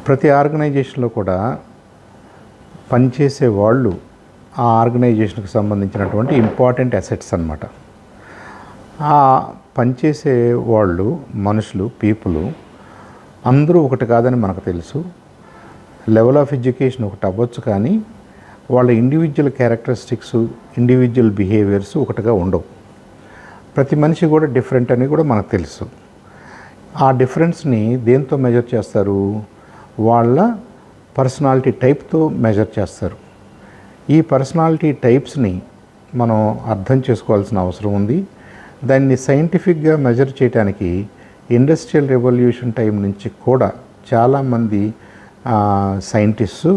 ప్రతి ఆర్గనైజేషన్లో కూడా పనిచేసే వాళ్ళు ఆ ఆర్గనైజేషన్కి సంబంధించినటువంటి ఇంపార్టెంట్ అసెట్స్ అన్నమాట. ఆ పనిచేసే వాళ్ళు మనుషులు పీపుల్ అందరూ ఒకటి కాదని మనకు తెలుసు. లెవెల్ ఆఫ్ ఎడ్యుకేషన్ ఒకటి అవ్వచ్చు, కానీ వాళ్ళ ఇండివిజువల్ క్యారెక్టరిస్టిక్స్, ఇండివిజువల్ బిహేవియర్స్ ఒకటిగా ఉండవు. ప్రతి మనిషి కూడా డిఫరెంట్ అని కూడా మనకు తెలుసు. ఆ డిఫరెన్స్ని దేంతో మెజర్ చేస్తారు? వాళ్ళ పర్సనాలిటీ టైప్తో మెజర్ చేస్తారు. ఈ పర్సనాలిటీ టైప్స్ని మనం అర్థం చేసుకోవాల్సిన అవసరం ఉంది. దాన్ని సైంటిఫిక్గా మెజర్ చేయడానికి ఇండస్ట్రియల్ రెవల్యూషన్ టైం నుంచి కూడా చాలామంది సైంటిస్టు,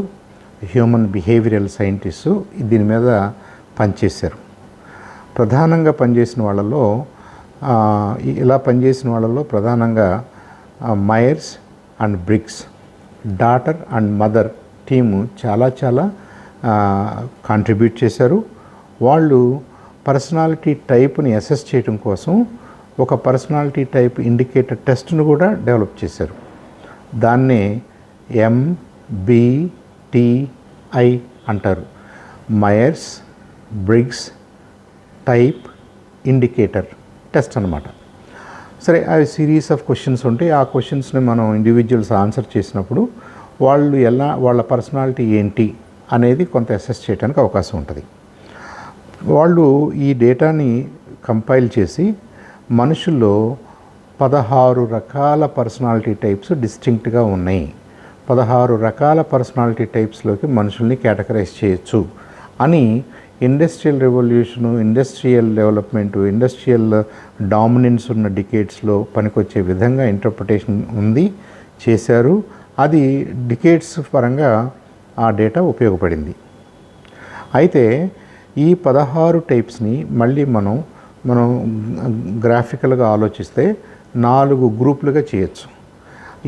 హ్యూమన్ బిహేవియరల్ సైంటిస్టు దీని మీద పనిచేశారు. ప్రధానంగా పనిచేసిన వాళ్ళలో ఇలా పనిచేసిన వాళ్ళలో ప్రధానంగా Myers and Briggs, daughter and mother team చాలా కాంట్రిబ్యూట్ చేశారు. వాళ్ళు పర్సనాలిటీ టైప్ని అసెస్ చేయడం కోసం ఒక పర్సనాలిటీ టైప్ ఇండికేటర్ టెస్ట్ను కూడా డెవలప్ చేశారు. దాన్నే MBTI అంటారు. Myers Briggs type indicator test అన్నమాట. సరే, అవి సిరీస్ ఆఫ్ క్వశ్చన్స్ ఉంటాయి. ఆ క్వశ్చన్స్ని మనం ఇండివిజువల్స్ ఆన్సర్ చేసినప్పుడు వాళ్ళు వాళ్ళ పర్సనాలిటీ ఏంటి అనేది కొంత అసెస్ చేయడానికి అవకాశం ఉంటుంది. వాళ్ళు ఈ డేటాని కంపైల్ చేసి మనుషుల్లో 16 రకాల పర్సనాలిటీ టైప్స్ డిస్టింక్ట్గా ఉన్నాయి. 16 రకాల పర్సనాలిటీ టైప్స్లోకి మనుషుల్ని కేటగరైజ్ చేయొచ్చు అని industrial revolution, industrial development, industrial dominance ఉన్న డికేట్స్లో పనికొచ్చే విధంగా ఇంటర్ప్రిటేషన్ ఉంది, చేశారు. అది డికేట్స్ పరంగా ఆ డేటా ఉపయోగపడింది. అయితే ఈ 16 టైప్స్ని మళ్ళీ మనం గ్రాఫికల్గా ఆలోచిస్తే 4 గ్రూపులుగా చేయొచ్చు.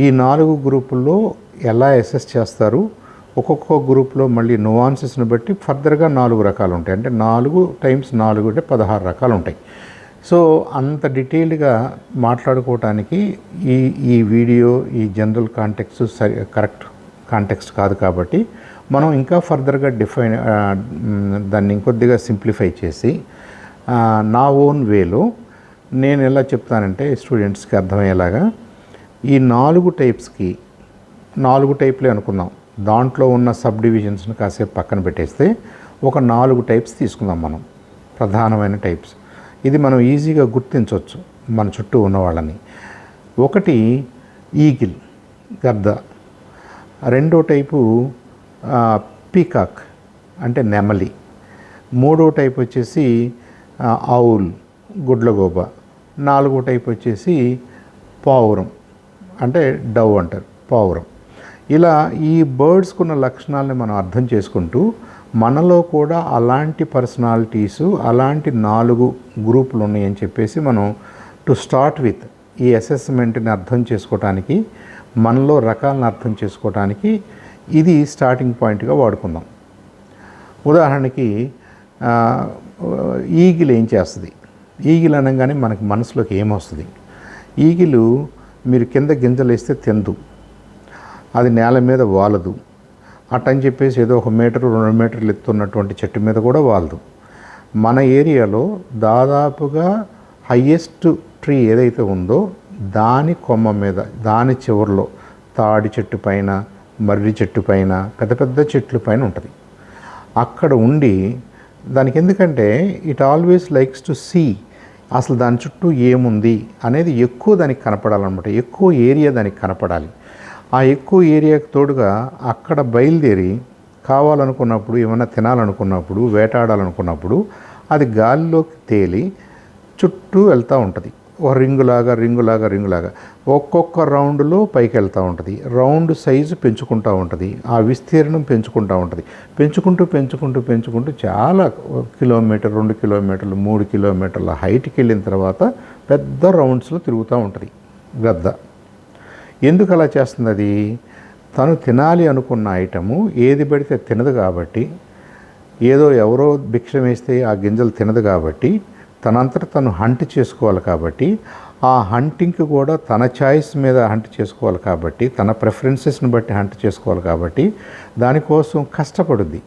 ఈ 4 గ్రూపుల్లో ఎలా అసెస్ చేస్తారు? ఒక్కొక్క గ్రూప్లో మళ్ళీ నువాన్సెస్ని బట్టి ఫర్దర్గా 4 రకాలు ఉంటాయి. అంటే 4 × 4 అంటే 16 రకాలు ఉంటాయి. సో అంత డీటెయిల్డ్గా మాట్లాడుకోవటానికి ఈ వీడియో, ఈ జనరల్ కాంటెక్స్ట్ కరెక్ట్ కాంటెక్స్ట్ కాదు. కాబట్టి మనం ఇంకా ఫర్దర్గా దాన్ని ఇంకొద్దిగా సింప్లిఫై చేసి నా ఓన్ వేలో నేను ఎలా చెప్తానంటే స్టూడెంట్స్కి అర్థమయ్యేలాగా ఈ 4 టైప్స్కి 4 టైప్లే అనుకుందాం. దాంట్లో ఉన్న సబ్ డివిజన్స్ని కాసేపు పక్కన పెట్టేస్తే ఒక 4 టైప్స్ తీసుకుందాం మనం, ప్రధానమైన టైప్స్. ఇది మనం ఈజీగా గుర్తించవచ్చు మన చుట్టూ ఉన్న వాళ్ళని. ఒకటి ఈగిల్, గద్ద. రెండో టైపు పీకాక్ అంటే నెమలి. మూడో టైప్ వచ్చేసి ఆవుల్, గుడ్లగోబ. నాలుగో టైప్ వచ్చేసి పావురం అంటే డవ్ అంటారు, పావురం. ఇలా ఈ బర్డ్స్కున్న లక్షణాలని మనం అర్థం చేసుకుంటూ మనలో కూడా అలాంటి పర్సనాలిటీసు, అలాంటి 4 గ్రూపులు ఉన్నాయని చెప్పేసి మనం టు స్టార్ట్ విత్ ఈ అసెస్మెంట్ని అర్థం చేసుకోవటానికి, మనలో రకాలను అర్థం చేసుకోవటానికి ఇది స్టార్టింగ్ పాయింట్గా వాడుకుందాం. ఉదాహరణకి ఈగిల్ ఏం చేస్తుంది? ఈగిల్ అనగానే మనకి మనసులోకి ఏమొస్తుంది? ఈగిలు మీరు కింద గింజలు వేస్తే తిందు, అది నేల మీద వాలదు. అట్టని చెప్పేసి ఏదో 1 మీటరు 2 మీటర్లు ఎత్తున్నటువంటి చెట్టు మీద కూడా వాలదు. మన ఏరియాలో దాదాపుగా హయ్యెస్ట్ ట్రీ ఏదైతే ఉందో దాని కొమ్మ మీద, దాని చివరిలో తాడి చెట్టు పైన, మర్రి చెట్టు పైన, పెద్ద పెద్ద చెట్ల పైన ఉంటుంది. అక్కడ ఉండి దానికి, ఎందుకంటే it always likes to see అసలు దాని చుట్టూ ఏముంది అనేది ఎక్కువ దానికి కనపడాలన్నమాట. ఎక్కువ ఏరియా దానికి కనపడాలి. ఆ ఎక్కువ ఏరియాకి తోడుగా అక్కడ బయలుదేరి కావాలనుకున్నప్పుడు, ఏమైనా తినాలనుకున్నప్పుడు, వేటాడాలనుకున్నప్పుడు అది గాలిలోకి తేలి చుట్టూ వెళ్తూ ఉంటుంది. ఒక రింగులాగా ఒక్కొక్క రౌండ్లో పైకి వెళ్తూ ఉంటుంది. రౌండ్ సైజు పెంచుకుంటూ ఉంటుంది, ఆ విస్తీర్ణం పెంచుకుంటూ ఉంటుంది. పెంచుకుంటూ చాలా కిలోమీటర్, 2 కిలోమీటర్లు, 3 కిలోమీటర్ల హైట్కి వెళ్ళిన తర్వాత పెద్ద రౌండ్స్లో తిరుగుతూ ఉంటుంది గద్ద. ఎందుకు అలా చేస్తుంది? అది తను తినాలి అనుకున్న ఐటము ఏది పడితే తినదు కాబట్టి, ఏదో ఎవరో భిక్షం వేస్తే ఆ గింజలు తినదు కాబట్టి, తనంతట తను హంట్ చేసుకోవాలి కాబట్టి ఆ హంటింగ్కి కూడా తన చాయిస్ మీద హంట్ చేసుకోవాలి కాబట్టి, తన ప్రిఫరెన్సెస్ని బట్టి హంట్ చేసుకోవాలి కాబట్టి దానికోసం కష్టపడుద్ది.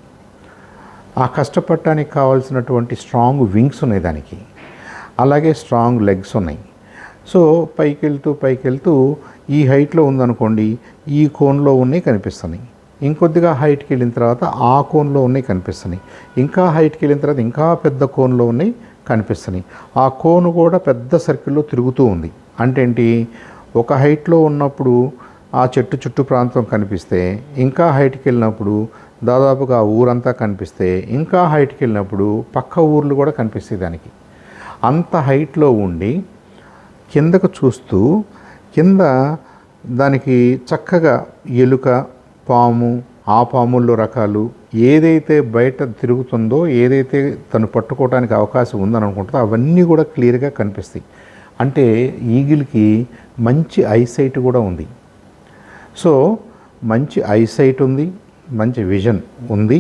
ఆ కష్టపడటానికి కావాల్సినటువంటి స్ట్రాంగ్ వింగ్స్ ఉన్నాయి దానికి, అలాగే స్ట్రాంగ్ లెగ్స్ ఉన్నాయి. సో పైకి వెళ్తూ ఈ హైట్లో ఉందనుకోండి, ఈ కోన్లో ఉన్నాయి కనిపిస్తున్నాయి. ఇంకొద్దిగా హైట్కి వెళ్ళిన తర్వాత ఆ కోన్లో ఉన్నాయి కనిపిస్తున్నాయి. ఇంకా హైట్కి వెళ్ళిన తర్వాత ఇంకా పెద్ద కోన్లో ఉన్నాయి కనిపిస్తున్నాయి. ఆ కోను కూడా పెద్ద సర్కిల్లో తిరుగుతూ ఉంది. అంటే ఏంటి, ఒక హైట్లో ఉన్నప్పుడు ఆ చెట్టు చుట్టూ ప్రాంతం కనిపిస్తే, ఇంకా హైట్కి వెళ్ళినప్పుడు దాదాపుగా ఊరంతా కనిపిస్తే, ఇంకా హైట్కి వెళ్ళినప్పుడు పక్క ఊర్లు కూడా కనిపిస్తాయి దానికి. అంత హైట్లో ఉండి కిందకు చూస్తూ, కింద దానికి చక్కగా ఎలుక, పాము, ఆ పాముల్లో రకాలు, ఏదైతే బయట తిరుగుతుందో, ఏదైతే తను పట్టుకోవడానికి అవకాశం ఉందని అనుకుంటుందో అవన్నీ కూడా క్లియర్గా కనిపిస్తాయి. అంటే ఈగిల్కి మంచి ఐసైట్ కూడా ఉంది. సో మంచి ఐసైట్ ఉంది, మంచి విజన్ ఉంది,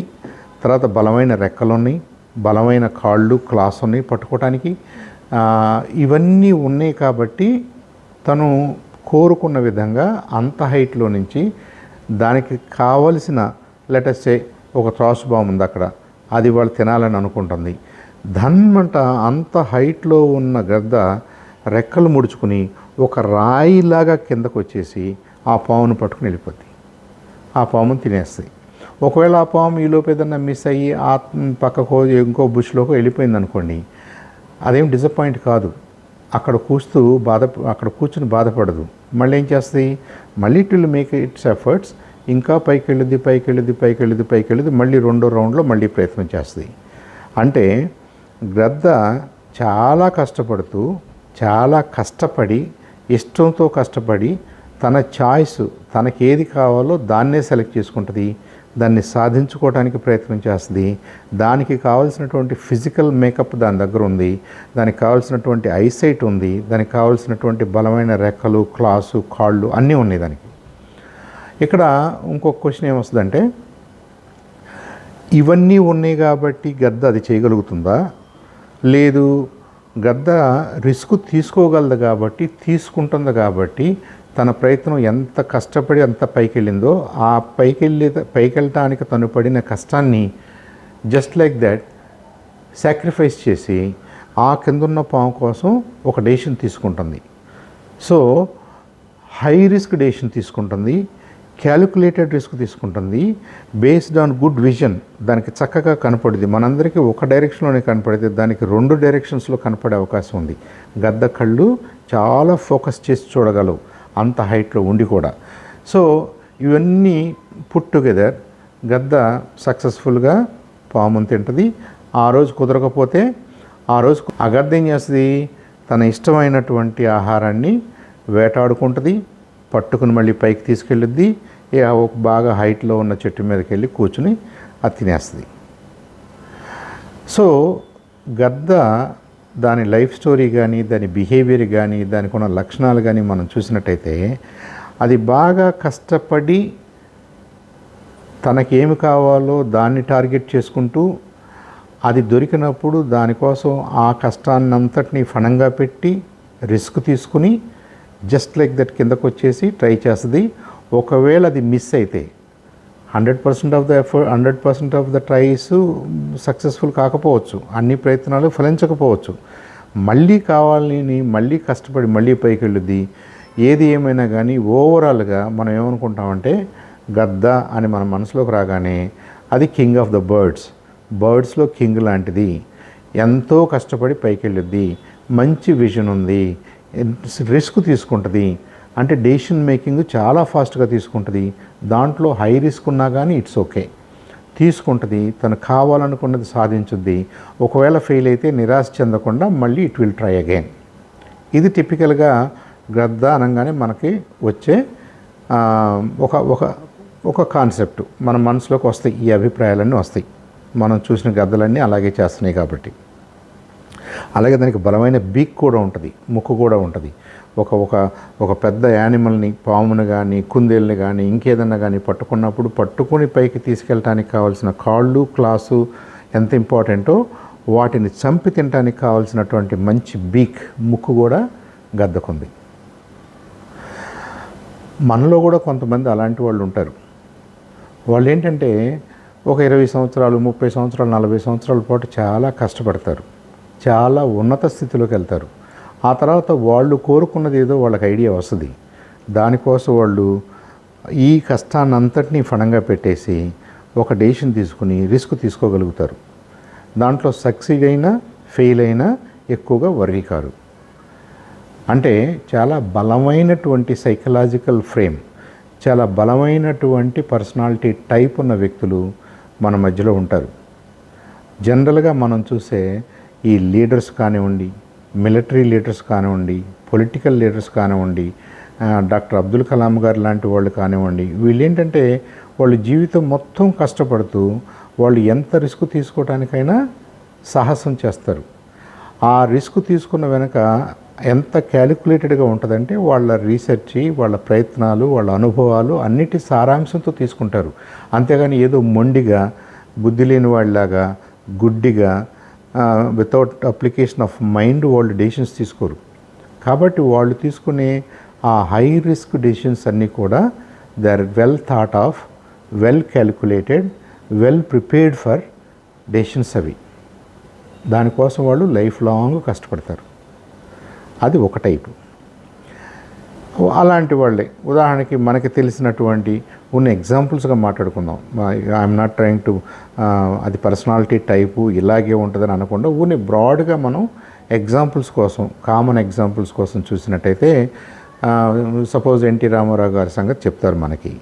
తర్వాత బలమైన రెక్కలు ఉన్నాయి, బలమైన కాళ్ళు, క్లాస్ ఉన్నాయి పట్టుకోవడానికి. ఇవన్నీ ఉన్నాయి కాబట్టి తను కోరుకున్న విధంగా అంత హైట్లో నుంచి దానికి కావలసిన లెటర్సే ఒక త్రాసు బాంబు ఉంది అక్కడ, అది వాళ్ళు తినాలని అనుకుంటుంది. ధన్మంట అంత హైట్లో ఉన్న గద్ద రెక్కలు ముడుచుకుని ఒక రాయిలాగా కిందకు వచ్చేసి ఆ పామును పట్టుకుని వెళ్ళిపోద్ది. ఆ పామును తినేస్తాయి. ఒకవేళ ఆ పాము ఈలోపు ఏదన్నా మిస్ అయ్యి ఆ పక్కకో ఇంకో బుష్లోకి వెళ్ళిపోయింది అనుకోండి, అదేం డిసప్పాయింట్ కాదు. అక్కడ కూర్చుని బాధపడదు. మళ్ళీ ఏం చేస్తుంది, మళ్ళీ it will make its efforts, ఇంకా పైకి వెళ్ళింది, మళ్ళీ రెండో రౌండ్లో మళ్ళీ ప్రయత్నం చేస్తుంది. అంటే గ్రద్ద చాలా కష్టపడుతూ, చాలా కష్టపడి, ఇష్టంతో కష్టపడి తన చాయిస్, తనకేది కావాలో దాన్నే సెలెక్ట్ చేసుకుంటుంది, దాన్ని సాధించుకోవడానికి ప్రయత్నం చేస్తుంది. దానికి కావాల్సినటువంటి ఫిజికల్ మేకప్ దాని దగ్గర ఉంది, దానికి కావాల్సినటువంటి ఐసైట్ ఉంది, దానికి కావాల్సినటువంటి బలమైన రెక్కలు, క్లాసు, కాళ్ళు అన్నీ ఉన్నాయి దానికి. ఇక్కడ ఇంకొక క్వశ్చన్ ఏమొస్తుందంటే, ఇవన్నీ ఉన్నాయి కాబట్టి గద్ద అది చేయగలుగుతుందా? లేదు, గద్ద రిస్క్ తీసుకోగలదు కాబట్టి, తీసుకుంటుంది కాబట్టి తన ప్రయత్నం ఎంత కష్టపడి అంత పైకి వెళ్ళిందో, ఆ పైకి వెళ్ళటానికి తను పడిన కష్టాన్ని జస్ట్ లైక్ దట్ సాక్రిఫైస్ చేసి ఆ కిందున్న పాము కోసం ఒక డెసిషన్ తీసుకుంటుంది. సో హై రిస్క్ డెసిషన్ తీసుకుంటుంది, క్యాలిక్యులేటెడ్ రిస్క్ తీసుకుంటుంది, బేస్డ్ ఆన్ గుడ్ విజన్. దానికి చక్కగా కనపడింది. మనందరికీ ఒక డైరెక్షన్లోనే కనపడితే దానికి 2 డైరెక్షన్స్లో కనపడే అవకాశం ఉంది. గద్ద కళ్ళు చాలా ఫోకస్ చేసి చూడగలవు అంత హైట్లో ఉండి కూడా. సో ఇవన్నీ పుట్ టుగెదర్ గద్ద సక్సెస్ఫుల్గా పామును తింటుంది. ఆ రోజు కుదరకపోతే ఆ రోజు ఆ గద్ద ఏం చేస్తుంది, తన ఇష్టమైనటువంటి ఆహారాన్ని వేటాడుకుంటుంది, పట్టుకుని మళ్ళీ పైకి తీసుకెళ్ళుద్ది, ఒక బాగా హైట్లో ఉన్న చెట్టు మీదకి వెళ్ళి కూర్చుని అది తినేస్తుంది. సో గద్ద దాని లైఫ్ స్టోరీ కానీ, దాని బిహేవియర్ కానీ, దానికి ఉన్న లక్షణాలు కానీ మనం చూసినట్టయితే, అది బాగా కష్టపడి తనకేమి కావాలో దాన్ని టార్గెట్ చేసుకుంటూ, అది దొరికినప్పుడు దానికోసం ఆ కష్టాన్నంతటినీ ఫణంగా పెట్టి రిస్క్ తీసుకుని జస్ట్ లైక్ దట్ కిందకు వచ్చేసి ట్రై చేస్తుంది. ఒకవేళ అది మిస్ అయితే 100% of the effort, 100% of the tries successful కాకపోవచ్చు, అన్ని ప్రయత్నాలు ఫలించకపోవచ్చు. మళ్ళీ కావాలని మళ్ళీ కష్టపడి మళ్ళీ పైకి వెళ్ళుద్ది. ఏది ఏమైనా కానీ ఓవరాల్గా మనం ఏమనుకుంటామంటే, గద్ద అని మన మనసులోకి రాగానే అది కింగ్ ఆఫ్ ద బర్డ్స్లో కింగ్ లాంటిది, ఎంతో కష్టపడి పైకి వెళ్ళుద్ది, మంచి విజన్ ఉంది, రిస్క్ తీసుకుంటుంది. అంటే డెసిషన్ మేకింగ్ చాలా ఫాస్ట్గా తీసుకుంటుంది. దాంట్లో హై రిస్క్ ఉన్నా కానీ ఇట్స్ ఓకే, తీసుకుంటుంది. తను కావాలనుకున్నది సాధించుద్ది. ఒకవేళ ఫెయిల్ అయితే నిరాశ చెందకుండా మళ్ళీ ఇట్ విల్ ట్రై అగైన్. ఇది టిపికల్గా గద్ద అనగానే మనకి వచ్చే ఒక కాన్సెప్ట్ మన మనసులోకి వస్తాయి. ఈ అభిప్రాయాలన్నీ వస్తాయి. మనం చూసిన గద్దలన్నీ అలాగే చేస్తున్నాయి కాబట్టి. అలాగే దానికి బలమైన బీక్ కూడా ఉంటుంది, ముక్కు కూడా ఉంటుంది. ఒక పెద్ద యానిమల్ని, పామును కానీ, కుందేల్ని కానీ, ఇంకేదన్నా కానీ పట్టుకుని పైకి తీసుకెళ్ళటానికి కావాల్సిన కాళ్ళు, క్లాసు ఎంత ఇంపార్టెంటో, వాటిని చంపి తినడానికి కావాల్సినటువంటి మంచి బీక్, ముక్కు కూడా గద్దకుంది. మనలో కూడా కొంతమంది అలాంటి వాళ్ళు ఉంటారు. వాళ్ళు ఏంటంటే ఒక 20 సంవత్సరాలు, 30 సంవత్సరాలు, 40 సంవత్సరాల పాటు చాలా కష్టపడతారు, చాలా ఉన్నత స్థితిలోకి వెళ్తారు. ఆ తర్వాత వాళ్ళు కోరుకున్నది ఏదో వాళ్ళకి ఐడియా వస్తుంది. దానికోసం వాళ్ళు ఈ కష్టాన్నంతటినీ ఫణంగా పెట్టేసి ఒక డెసిషన్ తీసుకుని రిస్క్ తీసుకోగలుగుతారు. దాంట్లో సక్సీడ్ అయినా ఫెయిల్ అయినా ఎక్కువగా వర్రీ కారు. అంటే చాలా బలమైనటువంటి సైకలాజికల్ ఫ్రేమ్, చాలా బలమైనటువంటి పర్సనాలిటీ టైప్ ఉన్న వ్యక్తులు మన మధ్యలో ఉంటారు. జనరల్గా మనం చూసే ఈ లీడర్స్ కానివ్వండి, మిలిటరీ లీడర్స్ కానివ్వండి, పొలిటికల్ లీడర్స్ కానివ్వండి, డాక్టర్ అబ్దుల్ కలాం గారు లాంటి వాళ్ళు కానివ్వండి, వీళ్ళు ఏంటంటే వాళ్ళు జీవితం మొత్తం కష్టపడుతూ వాళ్ళు ఎంత రిస్క్ తీసుకోవడానికైనా సాహసం చేస్తారు. ఆ రిస్క్ తీసుకున్న వెనక ఎంత క్యాలిక్యులేటెడ్గా ఉంటుందంటే వాళ్ళ రీసెర్చ్, వాళ్ళ ప్రయత్నాలు, వాళ్ళ అనుభవాలు అన్నిటి సారాంశంతో తీసుకుంటారు. అంతేగాని ఏదో మొండిగా బుద్ధి లేని వాళ్ళలాగా గుడ్డిగా వితౌట్ అప్లికేషన్ ఆఫ్ మైండ్ వాళ్ళు డెసిషన్స్ తీసుకోరు. కాబట్టి వాళ్ళు తీసుకునే ఆ హై రిస్క్ డెసిషన్స్ అన్నీ కూడా they are well thought of, well calculated, well prepared for decisions అవి. దానికోసం వాళ్ళు లైఫ్ లాంగ్ కష్టపడతారు. అది ఒక టైపు. అలాంటి వాళ్ళే ఉదాహరణకి మనకి తెలిసినటువంటి ఉన్న ఎగ్జాంపుల్స్గా మాట్లాడుకుందాం. ఐఎమ్ నాట్ ట్రయింగ్ టు అది పర్సనాలిటీ టైపు ఇలాగే ఉంటుందని అనకుండా ఊరిని బ్రాడ్గా మనం ఎగ్జాంపుల్స్ కోసం, కామన్ ఎగ్జాంపుల్స్ కోసం చూసినట్టయితే సపోజ్ ఎన్టీ రామారావు గారి సంగతి చెప్తారు మనకి.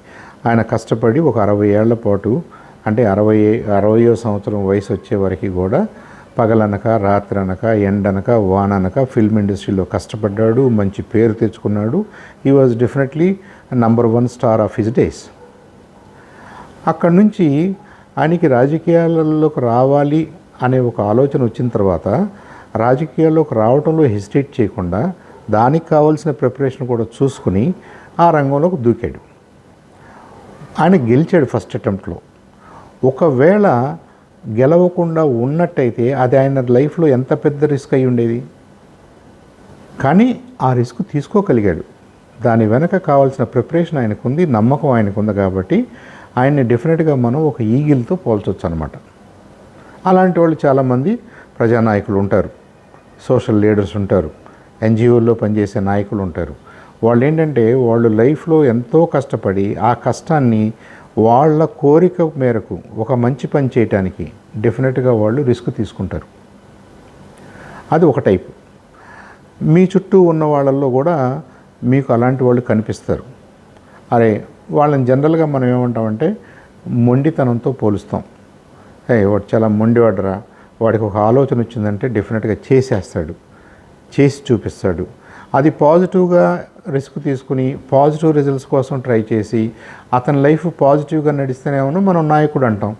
ఆయన కష్టపడి ఒక 60 ఏళ్ల పాటు, అంటే 60వ సంవత్సరం వయసు వచ్చే వరకు కూడా పగలనక రాత్రనక ఎండనక వాననక ఫిల్మ్ ఇండస్ట్రీలో కష్టపడ్డాడు, మంచి పేరు తెచ్చుకున్నాడు. He was definitely number 1 star of his days. అక్కడి నుంచి ఆయనకి రాజకీయాలలోకి రావాలి అనే ఒక ఆలోచన వచ్చిన తర్వాత రాజకీయాల్లోకి రావడంలో హెసిటేట్ చేయకుండా దానికి కావాల్సిన ప్రిపరేషన్ కూడా చూసుకుని ఆ రంగంలోకి దూకాడు. ఆయన గెలిచాడు ఫస్ట్ అటెంప్ట్లో. ఒకవేళ గెలవకుండా ఉన్నట్టయితే అది ఆయన లైఫ్లో ఎంత పెద్ద రిస్క్ అయి ఉండేది. కానీ ఆ రిస్క్ తీసుకోగలిగాడు. దాని వెనక కావాల్సిన ప్రిపరేషన్ ఆయనకుంది, నమ్మకం ఆయనకుంది. కాబట్టి ఆయన్ని డెఫినెట్గా మనం ఒక ఈగిల్తో పోల్చొచ్చు అనమాట. అలాంటి వాళ్ళు చాలామంది ప్రజానాయకులు ఉంటారు, సోషల్ లీడర్స్ ఉంటారు, ఎన్జిఓల్లో పనిచేసే నాయకులు ఉంటారు. వాళ్ళు ఏంటంటే వాళ్ళు లైఫ్లో ఎంతో కష్టపడి ఆ కష్టాన్ని వాళ్ళ కోరిక మేరకు ఒక మంచి పని చేయటానికి డెఫినెట్గా వాళ్ళు రిస్క్ తీసుకుంటారు. అది ఒక టైపు. మీ చుట్టూ ఉన్న వాళ్ళల్లో కూడా మీకు అలాంటి వాళ్ళు కనిపిస్తారు. అరే వాళ్ళని జనరల్గా మనం ఏమంటామంటే మొండితనంతో పోలుస్తాం. వాడు చాలా మొండివాడరా, వాడికి ఒక ఆలోచన వచ్చిందంటే డెఫినెట్గా చేసేస్తాడు, చేసి చూపిస్తాడు. అది పాజిటివ్గా రిస్క్ తీసుకుని పాజిటివ్ రిజల్ట్స్ కోసం ట్రై చేసి అతని లైఫ్ పాజిటివ్గా నడిస్తేనేమో మనం నాయకుడు అంటాం.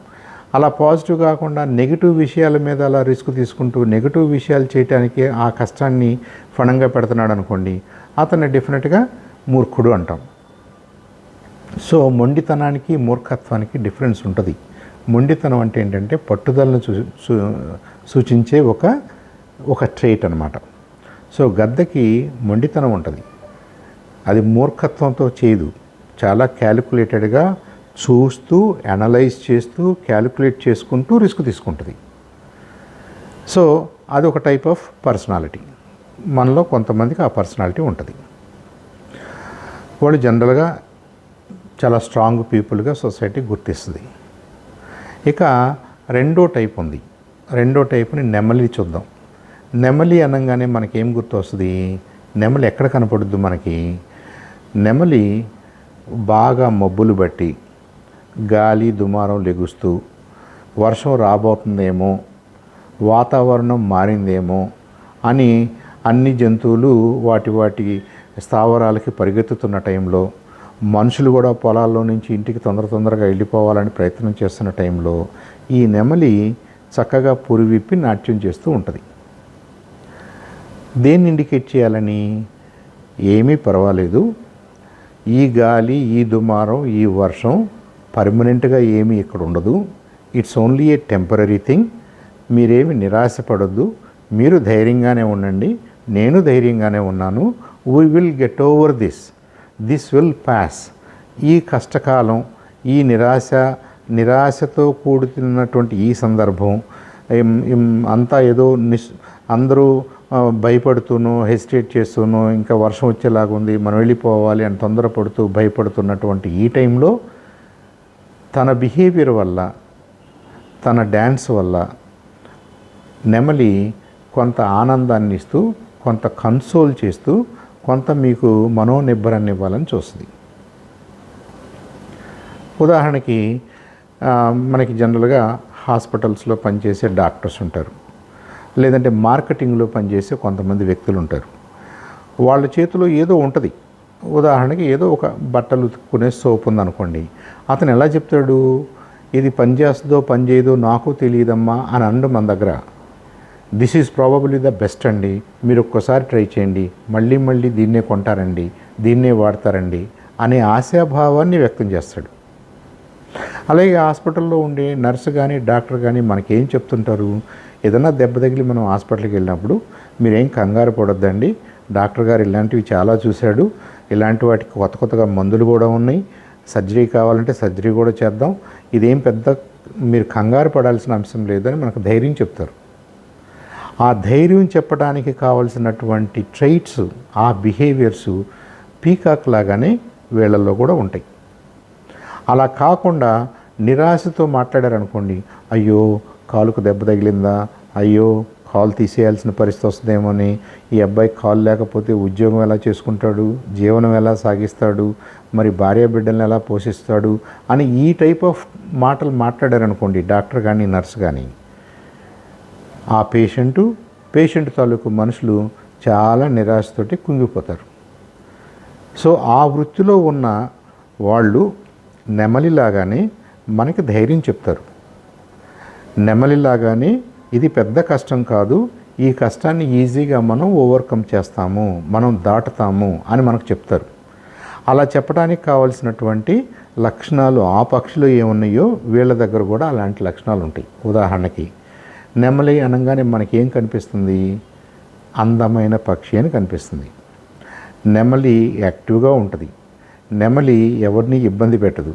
అలా పాజిటివ్ కాకుండా నెగిటివ్ విషయాల మీద అలా రిస్క్ తీసుకుంటూ నెగిటివ్ విషయాలు చేయడానికి ఆ కష్టాన్ని ఫణంగా పెడుతున్నాడు అనుకోండి, అతన్ని డెఫినెట్గా మూర్ఖుడు అంటాం. సో మొండితనానికి మూర్ఖత్వానికి డిఫరెన్స్ ఉంటుంది. మొండితనం అంటే ఏంటంటే పట్టుదలను సూచించే ఒక ట్రేట్ అన్నమాట. సో గద్దకి మొండితనం ఉంటుంది, అది మూర్ఖత్వంతో చేయదు. చాలా క్యాలిక్యులేటెడ్గా చూస్తూ అనలైజ్ చేస్తూ క్యాలిక్యులేట్ చేసుకుంటూ రిస్క్ తీసుకుంటుంది. సో అది ఒక టైప్ ఆఫ్ పర్సనాలిటీ. మనలో కొంతమందికి ఆ పర్సనాలిటీ ఉంటుంది. వాళ్ళు జనరల్గా చాలా స్ట్రాంగ్ పీపుల్గా సొసైటీ గుర్తిస్తుంది. ఇక రెండో టైప్ ఉంది. రెండో టైపుని నెమలి చూద్దాం. నెమలి అనగానే మనకేం గుర్తు వస్తుంది? నెమలి ఎక్కడ కనపడుద్దు మనకి? నెమలి బాగా మబ్బులు బట్టి గాలి దుమారం లెగుస్తూ వర్షం రాబోతుందేమో, వాతావరణం మారిందేమో అని అన్ని జంతువులు వాటి స్థావరాలకి పరిగెత్తుతున్న టైంలో, మనుషులు కూడా పొలాల్లో నుంచి ఇంటికి తొందరగా వెళ్ళిపోవాలని ప్రయత్నం చేస్తున్న టైంలో ఈ నెమలి చక్కగా పురివిప్పి నాట్యం చేస్తూ ఉంటుంది. దేన్ని ఇండికేట్ చేయాలని? ఏమీ పర్వాలేదు, ఈ గాలి, ఈ దుమారం, ఈ వర్షం పర్మనెంట్గా ఏమీ ఇక్కడ ఉండదు, it's only a temporary thing, మీరేమి నిరాశపడొద్దు, మీరు ధైర్యంగానే ఉండండి, నేను ధైర్యంగానే ఉన్నాను, we will get over this will pass. ఈ కష్టకాలం, ఈ నిరాశతో కూడుతున్నటువంటి ఈ సందర్భం అంతా ఏదో అందరూ భయపడుతూనో హెసిటేట్ చేస్తూనో ఇంకా వర్షం వచ్చేలాగుంది మనం వెళ్ళిపోవాలి అని తొందరపడుతూ భయపడుతున్నటువంటి ఈ టైంలో తన బిహేవియర్ వల్ల, తన డ్యాన్స్ వల్ల నెమలి కొంత ఆనందాన్ని ఇస్తూ, కొంత కన్సోల్ చేస్తూ, కొంత మీకు మనోనిబ్బరాన్ని ఇవ్వాలని చూస్తుంది. ఉదాహరణకి మనకి జనరల్గా హాస్పిటల్స్లో పనిచేసే డాక్టర్స్ ఉంటారు, లేదంటే మార్కెటింగ్లో పనిచేసే కొంతమంది వ్యక్తులు ఉంటారు. వాళ్ళ చేతిలో ఏదో ఉంటుంది. ఉదాహరణకి ఏదో ఒక బట్టలు ఉతుక్కునే సోప్ ఉందనుకోండి, అతను ఎలా చెప్తాడు, ఇది పని చేస్తుందో పని చేయదో నాకు తెలియదమ్మా అని అండు మన దగ్గర. This is probably the best అండి, మీరు ఒక్కసారి ట్రై చేయండి, మళ్ళీ మళ్ళీ దీన్నే కొంటారండి, దీన్నే వాడతారండి అనే ఆశాభావాన్ని వ్యక్తం చేస్తాడు. అలాగే హాస్పిటల్లో ఉండే నర్సు కానీ డాక్టర్ కానీ మనకేం చెప్తుంటారు, ఏదైనా దెబ్బ తగిలి మనం హాస్పిటల్కి వెళ్ళినప్పుడు మీరేం కంగారు పడొద్దండి, డాక్టర్ గారు ఇలాంటివి చాలా చూశాడు, ఇలాంటి వాటికి కొత్తగా మందులు కూడా ఉన్నాయి, సర్జరీ కావాలంటే సర్జరీ కూడా చేద్దాం, ఇదేం పెద్ద మీరు కంగారు పడాల్సిన అంశం లేదని మనకు ధైర్యం చెప్తారు. ఆ ధైర్యం చెప్పడానికి కావాల్సినటువంటి ట్రైట్స్, ఆ బిహేవియర్స్ పీకాక్ లాగానే వీళ్ళల్లో కూడా ఉంటాయి. అలా కాకుండా నిరాశతో మాట్లాడారనుకోండి, అయ్యో కాలుకు దెబ్బ తగిలిందా, అయ్యో కాలు తీసేయాల్సిన పరిస్థితి వస్తుందేమోని, ఈ అబ్బాయి కాలు లేకపోతే ఉద్యోగం ఎలా చేసుకుంటాడు, జీవనం ఎలా సాగిస్తాడు, మరి భార్య బిడ్డలను ఎలా పోషిస్తాడు అని ఈ టైప్ ఆఫ్ మాటలు మాట్లాడారనుకోండి డాక్టర్ కానీ నర్స్ కానీ, ఆ పేషెంట్ తాలూకు మనుషులు చాలా నిరాశతోటి కుంగిపోతారు. సో ఆ వృత్తిలో ఉన్న వాళ్ళు నెమలిలాగానే మనకి ధైర్యం చెప్తారు. నెమలిలాగానే ఇది పెద్ద కష్టం కాదు, ఈ కష్టాన్ని ఈజీగా మనం ఓవర్కమ్ చేస్తాము, మనం దాటుతాము అని మనకు చెప్తారు. అలా చెప్పడానికి కావాల్సినటువంటి లక్షణాలు ఆ పక్షిలో ఏమున్నాయో వీళ్ళ దగ్గర కూడా అలాంటి లక్షణాలు ఉంటాయి. ఉదాహరణకి నెమలి అనగానే మనకేం కనిపిస్తుంది, అందమైన పక్షి అని కనిపిస్తుంది. నెమలి యాక్టివ్గా ఉంటుంది, నెమలి ఎవరిని ఇబ్బంది పెట్టదు,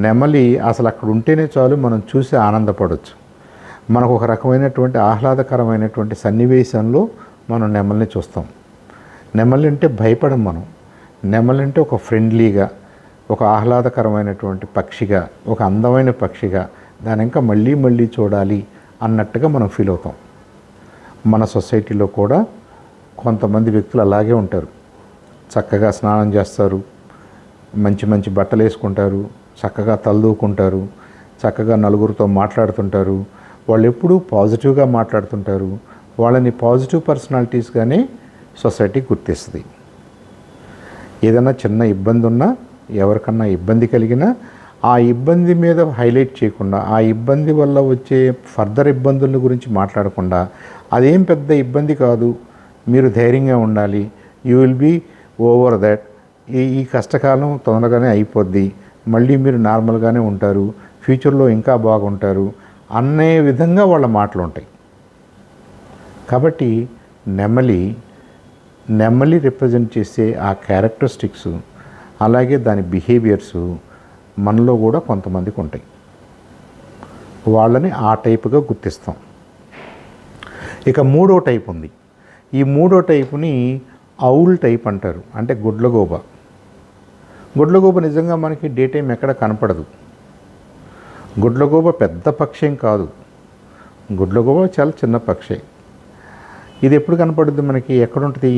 నెమలి అసలు అక్కడ ఉంటేనే చాలు మనం చూసి ఆనందపడవచ్చు. మనకు ఒక రకమైనటువంటి ఆహ్లాదకరమైనటువంటి సన్నివేశంలో మనం నెమలిని చూస్తాం. నెమలి అంటే భయపడం మనం, నెమలి అంటే ఒక ఫ్రెండ్లీగా, ఒక ఆహ్లాదకరమైనటువంటి పక్షిగా, ఒక అందమైన పక్షిగా, దాని ఇంకా మళ్ళీ మళ్ళీ చూడాలి అన్నట్టుగా మనం ఫీల్ అవుతాం. మన సొసైటీలో కూడా కొంతమంది వ్యక్తులు అలాగే ఉంటారు. చక్కగా స్నానం చేస్తారు, మంచి మంచి బట్టలు వేసుకుంటారు, చక్కగా తలదూకుంటారు, చక్కగా నలుగురితో మాట్లాడుతుంటారు, వాళ్ళు ఎప్పుడూ పాజిటివ్గా మాట్లాడుతుంటారు. వాళ్ళని పాజిటివ్ పర్సనాలిటీస్గానే సొసైటీ గుర్తిస్తుంది. ఏదైనా చిన్న ఇబ్బంది ఉన్నా, ఎవరికన్నా ఇబ్బంది కలిగినా ఆ ఇబ్బంది మీద హైలైట్ చేయకుండా, ఆ ఇబ్బంది వల్ల వచ్చే ఫర్దర్ ఇబ్బందుల గురించి మాట్లాడకుండా, అదేం పెద్ద ఇబ్బంది కాదు, మీరు ధైర్యంగా ఉండాలి, you will be over that, ఈ కష్టకాలం తొందరగానే అయిపోద్ది, మళ్ళీ మీరు నార్మల్గానే ఉంటారు, ఫ్యూచర్లో ఇంకా బాగుంటారు అనే విధంగా వాళ్ళ మాటలు ఉంటాయి. కాబట్టి నెమలి రిప్రజెంట్ చేసే ఆ క్యారెక్టరిస్టిక్స్, అలాగే దాని బిహేవియర్స్ మనలో కూడా కొంతమందికి ఉంటాయి. వాళ్ళని ఆ టైపుగా గుర్తిస్తాం. ఇక మూడో టైప్ ఉంది. ఈ మూడో టైపుని ఔల్ టైప్ అంటారు, అంటే గుడ్లగూబ. గుడ్లగూబ నిజంగా మనకి డే టైం ఎక్కడ కనపడదు. గుడ్లగూబ పెద్ద పక్షి ఏం కాదు, గుడ్లగూబ చాలా చిన్న పక్షి. ఇది ఎప్పుడు కనపడుద్ది మనకి, ఎక్కడుంటుంది,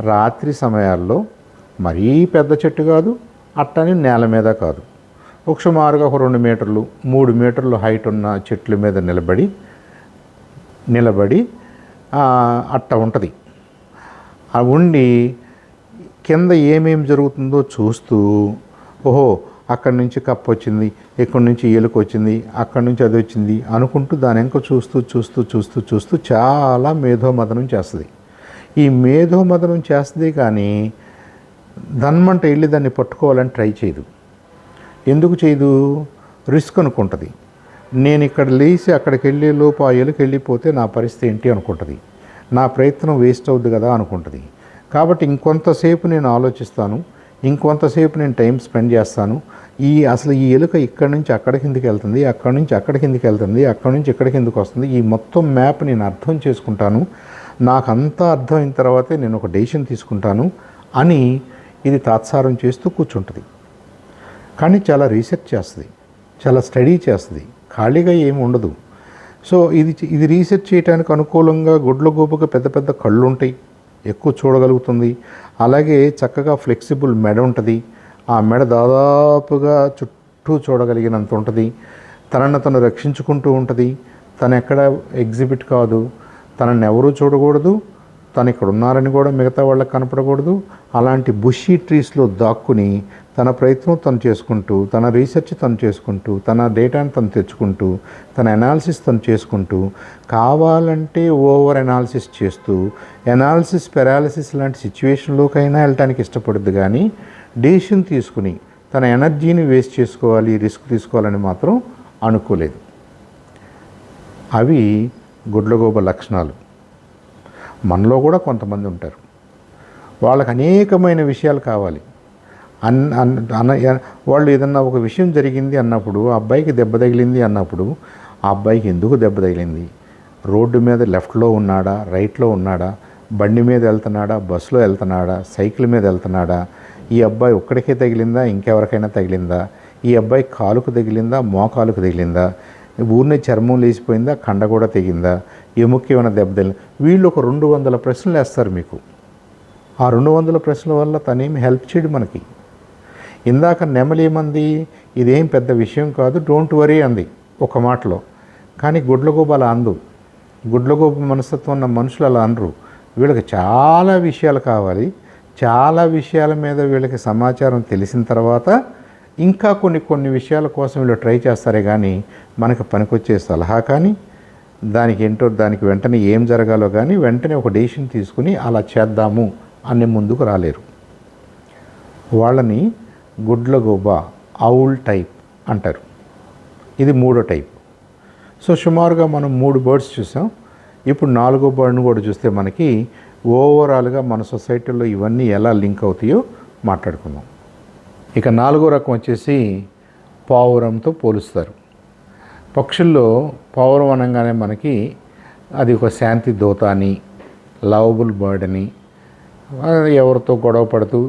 రాత్రి సమయాల్లో. మరీ పెద్ద చెట్టు కాదు, అట్టని నేల మీద కాదు, ఒక సుమారుగా ఒక 2 మీటర్లు 3 మీటర్లు హైట్ ఉన్న చెట్ల మీద నిలబడి అట్ట ఉంటుంది. ఉండి కింద ఏమేమి జరుగుతుందో చూస్తూ, ఓహో అక్కడి నుంచి కప్ప వచ్చింది, ఇక్కడి నుంచి ఎలుక వచ్చింది, అక్కడి నుంచి అది వచ్చింది అనుకుంటూ దాని వెనక చూస్తూ చాలా మేధోమథనం చేస్తుంది. ఈ మేధోమథనం చేస్తుంది కానీ దన్మంట వెళ్ళి దాన్ని పట్టుకోవాలని ట్రై చేయదు. ఎందుకు చేయదు, రిస్క్ అనుకుంటుంది. నేను ఇక్కడ లేచి అక్కడికి వెళ్ళే లోపు ఆ ఎలుక వెళ్ళిపోతే నా పరిస్థితి ఏంటి అనుకుంటుంది. నా ప్రయత్నం వేస్ట్ అవుద్ది కదా అనుకుంటుంది. కాబట్టి ఇంకొంతసేపు నేను ఆలోచిస్తాను, ఇంకొంతసేపు నేను టైం స్పెండ్ చేస్తాను. అసలు ఈ ఎలుక ఇక్కడి నుంచి అక్కడి కిందికి వెళ్తుంది, అక్కడి నుంచి అక్కడి కిందికి వెళ్తుంది, అక్కడి నుంచి ఇక్కడి కిందికి వస్తుంది, ఈ మొత్తం మ్యాప్ నేను అర్థం చేసుకుంటాను, నాకు అంతా అర్థమైన తర్వాతే నేను ఒక డెసిషన్ తీసుకుంటాను అని ఇది తాత్సారం చేస్తూ కూర్చుంటుంది. కానీ చాలా రీసెర్చ్ చేస్తుంది, చాలా స్టడీ చేస్తుంది, ఖాళీగా ఏమి ఉండదు. సో ఇది రీసెర్చ్ చేయడానికి అనుకూలంగా గుడ్లగూబకు పెద్ద పెద్ద కళ్ళు ఉంటాయి, ఎక్కువ చూడగలుగుతుంది. అలాగే చక్కగా ఫ్లెక్సిబుల్ మెడ ఉంటుంది, ఆ మెడ దాదాపుగా చుట్టూ చూడగలిగినంత ఉంటుంది. తనను తను రక్షించుకుంటూ ఉంటుంది. తను ఎక్కడ ఎగ్జిబిట్ కాదు, తనని ఎవరూ చూడకూడదు, తను ఇక్కడ ఉన్నారని కూడా మిగతా వాళ్ళకి కనపడకూడదు. అలాంటి బుషీ ట్రీస్లో దాక్కుని తన ప్రయత్నం తను చేసుకుంటూ, తన రీసెర్చ్ తను చేసుకుంటూ, తన డేటాను తను తెచ్చుకుంటూ, తన అనాలిసిస్ తను చేసుకుంటూ, కావాలంటే ఓవర్ అనాలిసిస్ చేస్తూ అనాలిసిస్ పెరాలిసిస్ లాంటి సిచ్యువేషన్లోకైనా వెళ్ళటానికి ఇష్టపడుద్ది. కానీ డెసిషన్ తీసుకుని తన ఎనర్జీని వేస్ట్ చేసుకోవాలి, రిస్క్ తీసుకోవాలని మాత్రం అనుకోలేదు. అవి గుడ్లగూబ లక్షణాలు. మనలో కూడా కొంతమంది ఉంటారు, వాళ్ళకి అనేకమైన విషయాలు కావాలి. వాళ్ళు ఏదన్నా ఒక విషయం జరిగింది అన్నప్పుడు, ఆ అబ్బాయికి దెబ్బ తగిలింది అన్నప్పుడు, ఆ అబ్బాయికి ఎందుకు దెబ్బ తగిలింది, రోడ్డు మీద లెఫ్ట్లో ఉన్నాడా, రైట్లో ఉన్నాడా, బండి మీద వెళ్తున్నాడా, బస్సులో వెళ్తున్నాడా, సైకిల్ మీద వెళ్తున్నాడా, ఈ అబ్బాయి ఒక్కడికే తగిలిందా, ఇంకెవరికైనా తగిలిందా, ఈ అబ్బాయి కాలుకు తగిలిందా, మోకాలుకు తగిలిందా, ఊరినే చర్మం లేచిపోయిందా, కండ కూడా తెగిందా, ఎముక్కి ఏమైనా దెబ్బ తగిలిందా. వీళ్ళు ఒక 200 ప్రశ్నలు వేస్తారు మీకు. ఆ 200 ప్రశ్నల వల్ల తనేమి హెల్ప్ చేయడు మనకి. ఇందాక నెమలేమంది, ఇదేం పెద్ద విషయం కాదు, డోంట్ వరీ అంది ఒక మాటలో. కానీ గుడ్లగూబ అలా అందు. గుడ్లగూబ మనస్తత్వం ఉన్న మనుషులు అలా అనరు. వీళ్ళకి చాలా విషయాలు కావాలి, చాలా విషయాల మీద వీళ్ళకి సమాచారం తెలిసిన తర్వాత ఇంకా కొన్ని విషయాల కోసం వీళ్ళు ట్రై చేస్తారే కానీ మనకు పనికొచ్చే సలహా కానీ దానికి ఏంటో దానికి వెంటనే ఏం జరగాలో కానీ వెంటనే ఒక డెసిషన్ తీసుకుని అలా చేద్దాము అనే ముందుకు రాలేరు. వాళ్ళని గుడ్లగూబ ఔల్ టైప్ అంటారు. ఇది 3వ టైప్. సో సుమారుగా మనం 3 బర్డ్స్ చూసాం. ఇప్పుడు 4వ బర్డ్ను కూడా చూస్తే మనకి ఓవరాల్గా మన సొసైటీలో ఇవన్నీ ఎలా లింక్ అవుతాయో మాట్లాడుకుందాం. ఇక 4వ రకం వచ్చేసి పావురంతో పోలుస్తారు. పక్షుల్లో పావురం అనగానే మనకి అది ఒక శాంతి దూత అని, లవబుల్ బర్డ్ అని, ఎవరితో గొడవ పడుతూ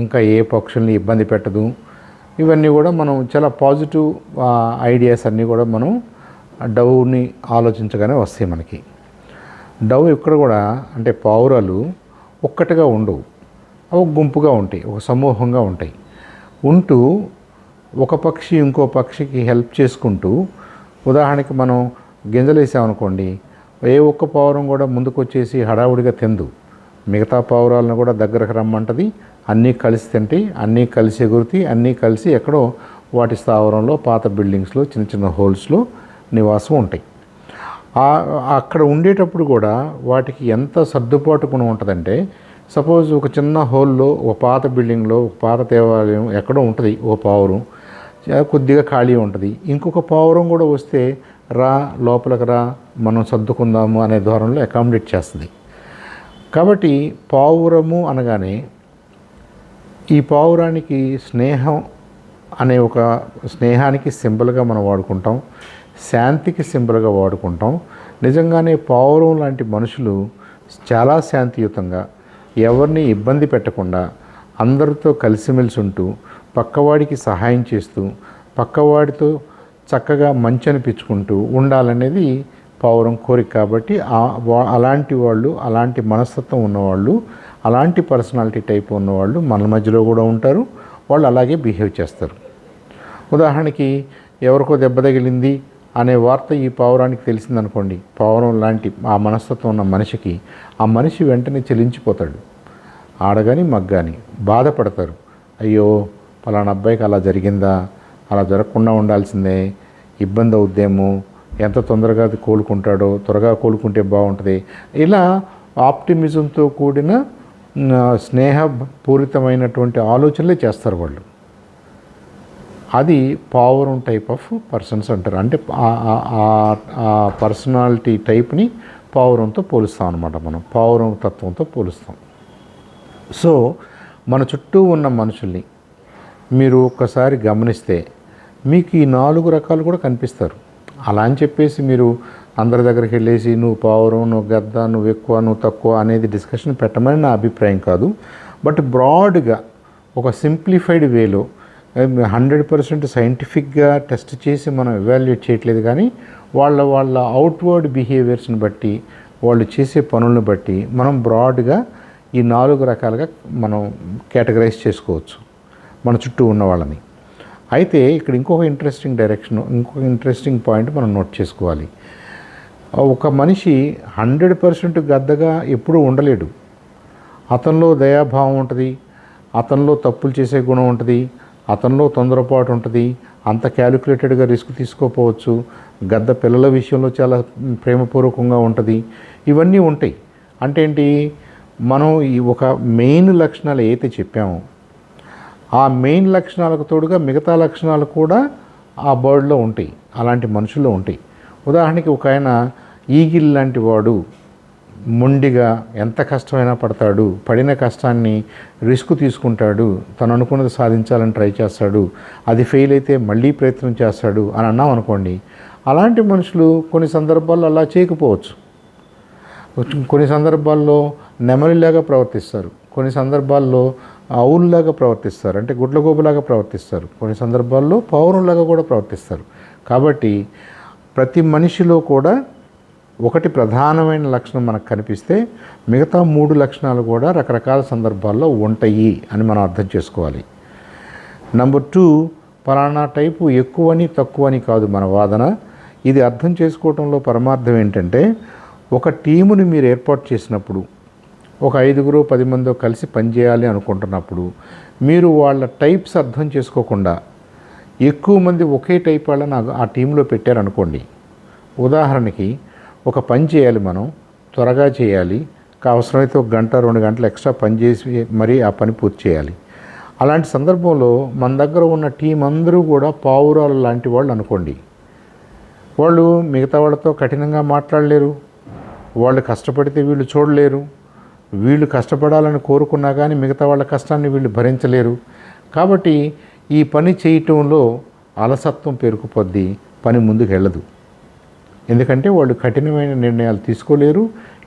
ఇంకా ఏ పక్షుల్ని ఇబ్బంది పెట్టదు, ఇవన్నీ కూడా మనం చాలా పాజిటివ్ ఐడియాస్ అన్నీ కూడా మనం డవ్ని ఆలోచించగానే వస్తాయి మనకి. డవ్ ఇక్కడ కూడా అంటే పావురాలు ఒక్కటిగా ఉండవు, అవి గుంపుగా ఉంటాయి, ఒక సమూహంగా ఉంటాయి. ఉంటూ ఒక పక్షి ఇంకో పక్షికి హెల్ప్ చేసుకుంటూ, ఉదాహరణకి మనం గింజలు వేసామనుకోండి, ఏ ఒక్క పావురం కూడా ముందుకు వచ్చేసి హడావుడిగా తిందు, మిగతా పావురాలను కూడా దగ్గరకు రమ్మంటది. అన్నీ కలిసి తింటాయి, అన్నీ కలిసి ఎగురుతాయి, అన్నీ కలిసి ఎక్కడో వాటి స్థావరంలో పాత బిల్డింగ్స్లో చిన్న చిన్న హోల్స్లో నివాసం ఉంటాయి. అక్కడ ఉండేటప్పుడు కూడా వాటికి ఎంత సర్దుబాటు గుణం ఉంటుందంటే, సపోజ్ ఒక చిన్న హోల్లో ఒక పాత బిల్డింగ్లో ఒక పాత దేవాలయం ఎక్కడో ఉంటుంది, ఓ పావురం కొద్దిగా ఖాళీ ఉంటుంది, ఇంకొక పావురం కూడా వస్తే రా లోపలికి రా మనం సర్దుకుందాము అనే ధోరణిలో అకామిడేట్ చేస్తుంది. కాబట్టి పావురము అనగానే ఈ పావురానికి స్నేహం అనే ఒక స్నేహానికి సింబల్గా మనం వాడుకుంటాం, శాంతికి సింబల్గా వాడుకుంటాం. నిజంగానే పావురం లాంటి మనుషులు చాలా శాంతియుతంగా, ఎవరిని ఇబ్బంది పెట్టకుండా, అందరితో కలిసిమెలిసి ఉంటూ, పక్కవాడికి సహాయం చేస్తూ, పక్కవాడితో చక్కగా మంచి అనిపించుకుంటూ ఉండాలనేది పావురం కోరిక. కాబట్టి అలాంటి వాళ్ళు, అలాంటి మనస్తత్వం ఉన్నవాళ్ళు, అలాంటి పర్సనాలిటీ టైప్ ఉన్నవాళ్ళు మన మధ్యలో కూడా ఉంటారు. వాళ్ళు అలాగే బిహేవ్ చేస్తారు. ఉదాహరణకి ఎవరికో దెబ్బ తగిలింది అనే వార్త ఈ పావురానికి తెలిసిందనుకోండి, పావురం లాంటి ఆ మనస్తత్వం ఉన్న మనిషికి ఆ మనిషి వెంటనే చెలించిపోతాడు. ఆడగాని మగ్గాని బాధపడతారు. అయ్యో పలానా అబ్బాయికి అలా జరిగిందా, అలా జరగకుండా ఉండాల్సిందే, ఇబ్బంది అవుద్దేమో, ఎంత తొందరగా అది కోలుకుంటాడో, త్వరగా కోలుకుంటే బాగుంటుంది. ఇలా ఆప్టిమిజంతో కూడిన స్నేహపూరితమైనటువంటి ఆలోచనలే చేస్తారు వాళ్ళు. అది పావురం టైప్ ఆఫ్ పర్సన్స్ అంటారు. అంటే ఆ పర్సనాలిటీ టైప్ని పావురంతో పోలుస్తాం అనమాట. మనం పావురం తత్వంతో పోలుస్తాం. సో మన చుట్టూ ఉన్న మనుషుల్ని మీరు ఒక్కసారి గమనిస్తే మీకు ఈ 4 రకాలు కూడా కనిపిస్తారు. అలా అని చెప్పేసి మీరు అందరి దగ్గరికి వెళ్ళేసి నువ్వు పావురం, నువ్వు గద్ద, నువ్వు ఎక్కువ, నువ్వు తక్కువ అనేది డిస్కషన్ పెట్టమని నా అభిప్రాయం కాదు. బట్ బ్రాడ్గా ఒక సింప్లిఫైడ్ వేలో 100% సైంటిఫిక్గా టెస్ట్ చేసి మనం ఎవాల్యుయేట్ చేయట్లేదు, కానీ వాళ్ళ అవుట్వర్డ్ బిహేవియర్స్ని బట్టి, వాళ్ళు చేసే పనులను బట్టి మనం బ్రాడ్గా ఈ 4 రకాలుగా మనం కేటగరైజ్ చేసుకోవచ్చు మన చుట్టూ ఉన్న వాళ్ళని. అయితే ఇక్కడ ఇంకొక ఇంట్రెస్టింగ్ పాయింట్ మనం నోట్ చేసుకోవాలి. ఒక మనిషి 100% గద్దగా ఎప్పుడూ ఉండలేడు. అతనిలో దయాభావం ఉంటుంది, అతనిలో తప్పులు చేసే గుణం ఉంటుంది, అతనిలో తొందరపాటు ఉంటుంది, అంత క్యాలిక్యులేటెడ్గా రిస్క్ తీసుకోపోవచ్చు. గద్ద పిల్లల విషయంలో చాలా ప్రేమపూర్వకంగా ఉంటుంది. ఇవన్నీ ఉంటాయి. అంటే ఏంటి, మనం ఈ ఒక మెయిన్ లక్షణాలు ఏదైతే చెప్పామో ఆ మెయిన్ లక్షణాలకు తోడుగా మిగతా లక్షణాలు కూడా ఆ బర్డ్లో ఉంటాయి, అలాంటి మనుషుల్లో ఉంటాయి. ఉదాహరణకి ఒక ఆయన ఈగిల్ లాంటి వాడు, మొండిగా ఎంత కష్టమైనా పడతాడు, పడిన కష్టాన్ని రిస్క్ తీసుకుంటాడు, తను అనుకున్నది సాధించాలని ట్రై చేస్తాడు, అది ఫెయిల్ అయితే మళ్ళీ ప్రయత్నం చేస్తాడు అని అన్నాం అనుకోండి. అలాంటి మనుషులు కొన్ని సందర్భాల్లో అలా చేయకపోవచ్చు. కొన్ని సందర్భాల్లో నెమలిలాగా ప్రవర్తిస్తారు, కొన్ని సందర్భాల్లో ఆవుల్లాగా ప్రవర్తిస్తారు, అంటే గుడ్లగోబులాగా ప్రవర్తిస్తారు, కొన్ని సందర్భాల్లో పావురంలాగా కూడా ప్రవర్తిస్తారు. కాబట్టి ప్రతి మనిషిలో కూడా ఒకటి ప్రధానమైన లక్షణం మనకు కనిపిస్తే మిగతా 3 లక్షణాలు కూడా రకరకాల సందర్భాల్లో ఉంటాయి అని మనం అర్థం చేసుకోవాలి. నెంబర్ 2, పలానా టైపు ఎక్కువని తక్కువని కాదు మన వాదన. ఇది అర్థం చేసుకోవటంలో పరమార్థం ఏంటంటే, ఒక టీముని మీరు ఏర్పాటు చేసినప్పుడు, ఒక 5 10 మందో కలిసి పనిచేయాలి అనుకుంటున్నప్పుడు, మీరు వాళ్ళ టైప్స్ అర్థం చేసుకోకుండా ఎక్కువ మంది ఒకే టైప్ వాళ్ళని ఆ టీంలో పెట్టారనుకోండి. ఉదాహరణకి ఒక పని చేయాలి, మనం త్వరగా చేయాలి, అవసరమైతే 1 గంట 2 గంటలు ఎక్స్ట్రా పని చేసి మరీ ఆ పని పూర్తి చేయాలి. అలాంటి సందర్భంలో మన దగ్గర ఉన్న టీం అందరూ కూడా పావురాలు లాంటి వాళ్ళు అనుకోండి. వాళ్ళు మిగతా వాళ్ళతో కఠినంగా మాట్లాడలేరు, వాళ్ళు కష్టపడితే వీళ్ళు చూడలేరు, వీళ్ళు కష్టపడాలని కోరుకున్నా కానీ మిగతా వాళ్ళ కష్టాన్ని వీళ్ళు భరించలేరు. కాబట్టి ఈ పని చేయటంలో అలసత్వం పేరుకుపోద్ది, పని ముందుకు వెళ్ళదు. ఎందుకంటే వాళ్ళు కఠినమైన నిర్ణయాలు తీసుకోలేరు,